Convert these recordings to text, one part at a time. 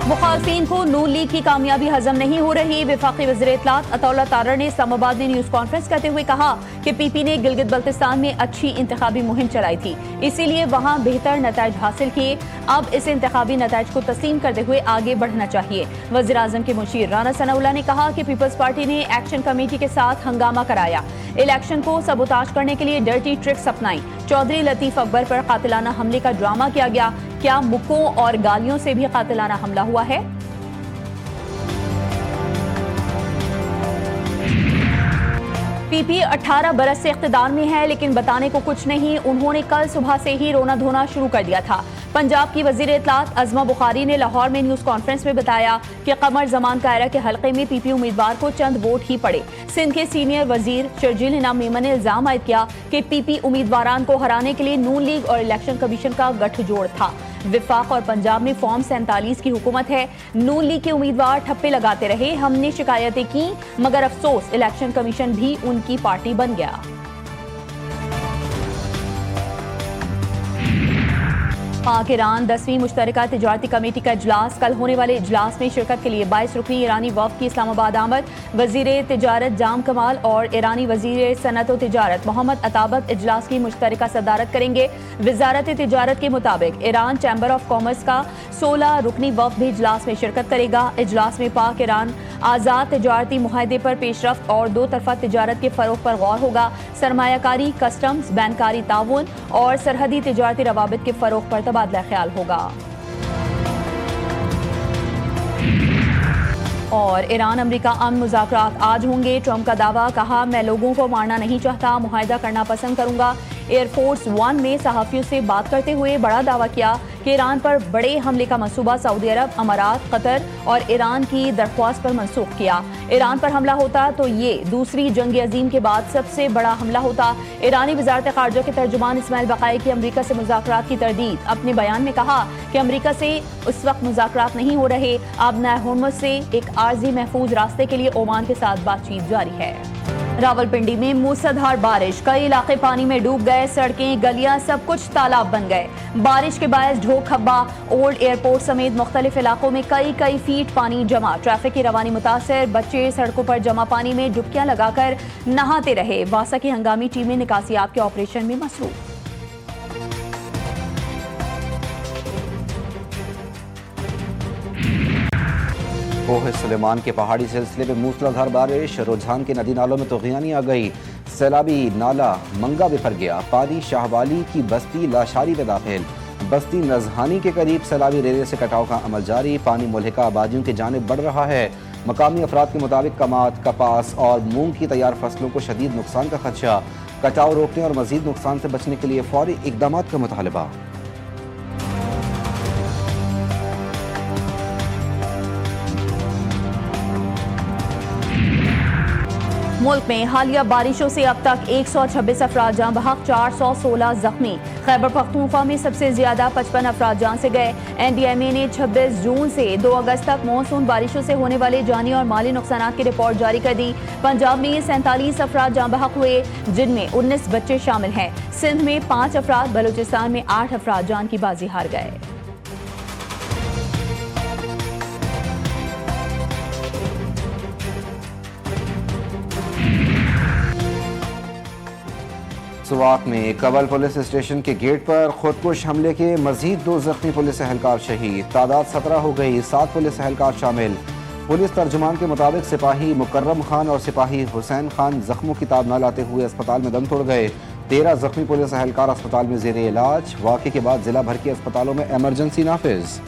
मुखालफीन को नून लीग की कामयाबी हजम नहीं हो रही। वफाकी वज़ीर इत्तलात अताउल्लाह तारर ने इस्लामाबाद में न्यूज़ कॉन्फ्रेंस करते हुए कहा कि पीपी ने गिलगित बल्तिस्तान में अच्छी इंतखाबी मुहिम चलाई थी, इसीलिए वहाँ बेहतर नताइज हासिल किए। अब इस इंतखाबी नताइज को तस्लीम करते हुए आगे बढ़ना चाहिए। वज़ीर आज़म के मुशीर राना सनाउल्लाह ने कहा कि पीपल्स पार्टी ने एक्शन कमेटी के साथ हंगामा कराया, इलेक्शन को सबोताज करने के लिए डर्टी ट्रिक्स अपनाई। चौधरी लतीफ अकबर पर कातिलाना हमले का ड्रामा किया गया। क्या मुक्कों और गालियों से भी कातिलाना हमला हुआ है? पीपी 18 बरस से इख्तिदार में है, लेकिन बताने को कुछ नहीं। उन्होंने कल सुबह से ही रोना धोना शुरू कर दिया था। पंजाब की वज़ीर इत्तलात अज़मा बुखारी ने लाहौर में न्यूज़ कॉन्फ्रेंस में बताया कि कमर जमान कायरा के हल्के में पीपी उम्मीदवार को चंद वोट ही पड़े। सिंध के सीनियर वजीर शर्जील इनाम मेमन ने इल्जाम आयद किया कि पीपी उम्मीदवारान को हराने के लिए नून लीग और इलेक्शन कमीशन का गठजोड़ था। विफाक और पंजाब में फॉर्म 47 की हुकूमत है। नून लीग के उम्मीदवार ठप्पे लगाते रहे। हमने शिकायतें की, मगर अफसोस इलेक्शन कमीशन भी उनकी पार्टी बन गया। पाक ईरान 10वीं मुश्तरका तिजारती कमेटी का इजलास। कल होने वाले इजलास में शिरकत के लिए 22 रुकनी ईरानी वफ़द की इस्लामाबाद आमद। वज़ीर तिजारत जाम कमाल और ईरानी वज़ीर सनत व तिजारत मोहम्मद अताबत इजलास की मुश्तरका सदारत करेंगे। वजारत तिजारत के मुताबिक ईरान चैम्बर ऑफ कॉमर्स का 16 रुकनी वफ़द भी इजलास में शिरकत करेगा। इजलास में पाक ईरान आज़ाद तिजारती मुआहदे पर पेशरफ्त और दो तरफा तिजारत के फ़रोग़ पर गौर होगा। सरमायाकारी, कस्टम्स, बैनकारी ताउन और सरहदी तिजारती रवाबित के फ़रोग़ पर तबादला ख्याल होगा। और ईरान अमरीका अमन मुज़ाकरात आज होंगे। ट्रंप का दावा, कहा मैं लोगों को मारना नहीं चाहता, मुआहिदा करना पसंद करूंगा। एयरफोर्स वन में सहाफ़ियों से बात करते हुए बड़ा दावा किया कि ईरान पर बड़े हमले का मंसूबा सऊदी अरब, अमारात, कतर और ईरान की दरख्वास्त पर मनसूख किया। ईरान पर हमला होता तो ये दूसरी जंग अजीम के बाद सबसे बड़ा हमला होता। ईरानी वज़ारत ख़ारजा के तर्जुमान इस्माइल बक़ाई की अमरीका से मुज़ाकरात की तरदीद। अपने बयान में कहा कि अमरीका से उस वक्त मुज़ाकरात नहीं हो रहे, आबनाए हुर्मुज़ से एक आर्जी महफूज रास्ते के लिए ओमान के साथ बातचीत जारी है। रावलपिंडी में मूसलाधार बारिश, कई इलाके पानी में डूब गए। सड़कें, गलियां, सब कुछ तालाब बन गए। बारिश के बायस ढोक खब्बा, ओल्ड एयरपोर्ट समेत मुख्तलिफ इलाकों में कई फीट पानी जमा। ट्रैफिक की रवानी मुतासर, बच्चे सड़कों पर जमा पानी में डुबकियां लगाकर नहाते रहे। वासा की हंगामी टीमें निकासियाब के ऑपरेशन में मसरूफ। कोह सुलेमान के पहाड़ी सिलसिले में मूसलाधार बारिश, रुझान के नदी नालों में तूफ़ानी आ गई। सैलाबी नाला मंगा बिफर गया। पानी शाहवाली की बस्ती लाशारी में दाखिल। बस्ती नजहानी के करीब सैलाबी रेले से कटाव का अमल जारी। पानी मुल्हिका आबादियों की जानिब बढ़ रहा है। मकामी अफराद के मुताबिक कमात, कपास और मूंग की तैयार फसलों को शदीद नुकसान का खदशा। कटाव रोकने और मजीद नुकसान से बचने के लिए फौरी इकदाम का मुतालबा। मुल्क में हालिया बारिशों से अब तक 126 अफराद जान बहक, 416 जख्मी। खैबर पख्तूनख्वा में सबसे ज्यादा 55 अफराद जान से गए। NDMA ने 26 जून से 2 अगस्त तक मॉनसून बारिशों से होने वाले जानी और माली नुकसान की रिपोर्ट जारी कर दी। पंजाब में 47 अफराद जान बहक हुए, जिनमें 19 बच्चे शामिल हैं। सिंध में 5 अफराद, बलूचिस्तान में 8 अफराद जान की बाजी हार गए। सुवाक में कबल पुलिस स्टेशन के गेट पर खुदकुश हमले के मजीद 2 जख्मी पुलिस एहलकार शहीद। तादाद 17 हो गई, 7 पुलिस एहलकार शामिल। पुलिस तर्जुमान के मुताबिक सिपाही मुकर्रम खान और सिपाही हुसैन खान जख्मों की ताब न लाते हुए अस्पताल में दम तोड़ गए। 13 जख्मी पुलिस एहलकार अस्पताल में जेर इलाज। वाक़े के बाद जिला भर के अस्पतालों में एमरजेंसी नाफिज।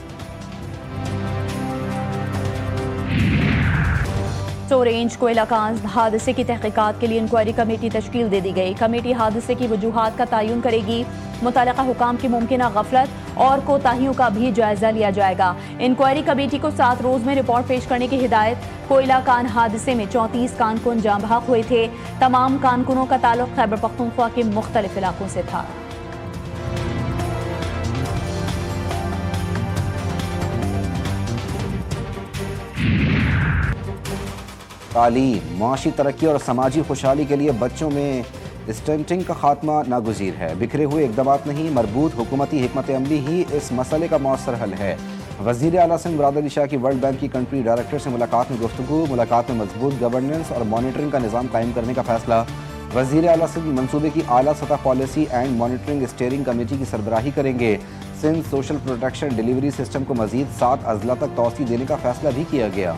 रेंज कोयला कांड हादसे की तहकीकात के लिए इंक्वायरी कमेटी तश्कील दे दी गई। कमेटी हादसे की वजूहात का तयन करेगी। मुतल्लिका हुकाम की मुमकिना गफलत और कोताहियों का भी जायजा लिया जाएगा। इंक्वायरी कमेटी को 7 रोज में रिपोर्ट पेश करने की हिदायत। कोयला कान हादसे में 34 कारकुन जाँ बहक हुए थे। तमाम कारकुनों का ताल्लुक खैबर पख्तूनख्वा के मुख्तलिफ इलाकों से था। तालीम, माशी तरक्की और समाजी खुशहाली के लिए बच्चों में स्टंटिंग का खात्मा नागुज़ीर है। बिखरे हुए इकदाम नहीं, मरबूत हुकूमती हिकमत अमली ही इस मसले का मौसर हल है। वज़ीर आला सिंध मुराद अली शाह की वर्ल्ड बैंक की कंट्री डायरेक्टर से मुलाकात में गुफ्तगू। मुलाकात में मजबूत गवर्नेंस और मॉनिटरिंग का निज़ाम कायम करने का फैसला। वज़ीर आला सिंध मनसूबे की आला सतह policy and monitoring steering committee की सरबराही करेंगे। Sindh social protection delivery system को मजीद 7 अजला तक तौसी देने का फैसला भी किया गया।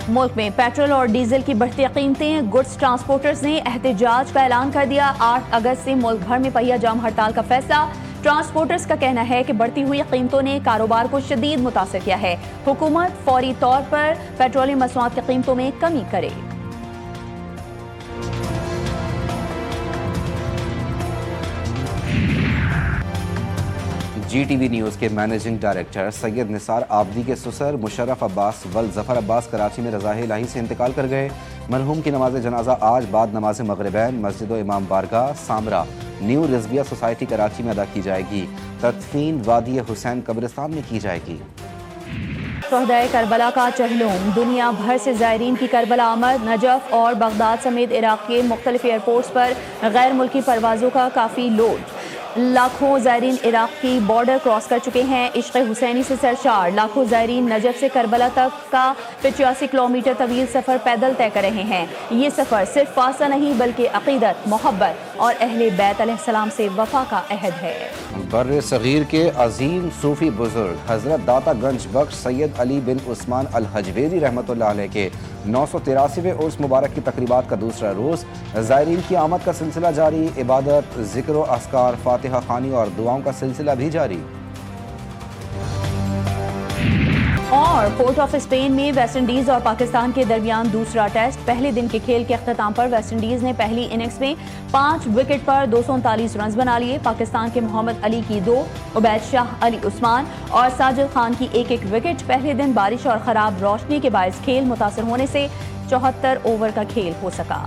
मुल्क में पेट्रोल और डीजल की बढ़ती कीमतें। गुड्स ट्रांसपोर्टर्स ने एहतजाज का ऐलान कर दिया। 8 अगस्त से मुल्क भर में पहिया जाम हड़ताल का फैसला। ट्रांसपोर्टर्स का कहना है कि बढ़ती हुई कीमतों ने कारोबार को शदीद मुतासर किया है। हुकूमत फौरी तौर पर पेट्रोलियम मसनूआत की कीमतों में कमी करे। GTV न्यूज़ के मैनेजिंग डायरेक्टर सैयद निसार आबदी के ससुर मुशर्रफ अब्बास वल जफ़र अब्बास कराची में रज़ाए इलाही से इंतकाल कर गए। मरहूम की नमाज जनाजा आज बाद नमाज मगरिबैन मस्जिद इमाम बारगाह सामरा न्यू रिजविया सोसाइटी कराची में अदा की जाएगी। तदफीन वादी हुसैन कब्रिस्तान में की जाएगी। शहदाए करबला का चहलुम। दुनिया भर से ज़ायरीन की करबला आमद। नजफ और बगदाद समेत इराक के मुख्तलिफ एयरपोर्ट्स पर गैर मुल्की परवाज़ों का काफ़ी लोड। लाखों ज़ायरीन इराक की बॉर्डर क्रॉस कर चुके हैं। इश्क़ हुसैनी से सरशार लाखों ज़ायरीन नजफ से करबला तक का 85 किलोमीटर तवील सफ़र पैदल तय कर रहे हैं। ये सफ़र सिर्फ फासला नहीं बल्कि अक़ीदत, मोहब्बत और अहले बैत अलैहिस्सलाम से वफ़ा का अहद है। बर्र सगीर के अजीम सूफ़ी बुजुर्ग हज़रत दाता गंज बख्श सैयद अली बिन उस्मान अल हजवेरी रहमतुल्लाह अलैह के 983वें उर्स मुबारक की तकरीबात का दूसरा रोज़। ज़ायरीन की आमद का सिलसिला जारी। इबादत, ज़िक्र व अस्कार, फातिहा खानी और दुआओं का सिलसिला भी जारी। और पोर्ट ऑफ स्पेन में वेस्टइंडीज और पाकिस्तान के दरमियान दूसरा टेस्ट। पहले दिन के खेल के अख्ताम पर वेस्टइंडीज ने पहली इनिंग्स में 5 विकेट पर 239 रन बना लिए। पाकिस्तान के मोहम्मद अली की 2, उबैद शाह, अली उस्मान और साजिद खान की 1-1 विकेट। पहले दिन बारिश और खराब रोशनी के बायस खेल मुतासर होने से 74 ओवर का खेल हो सका।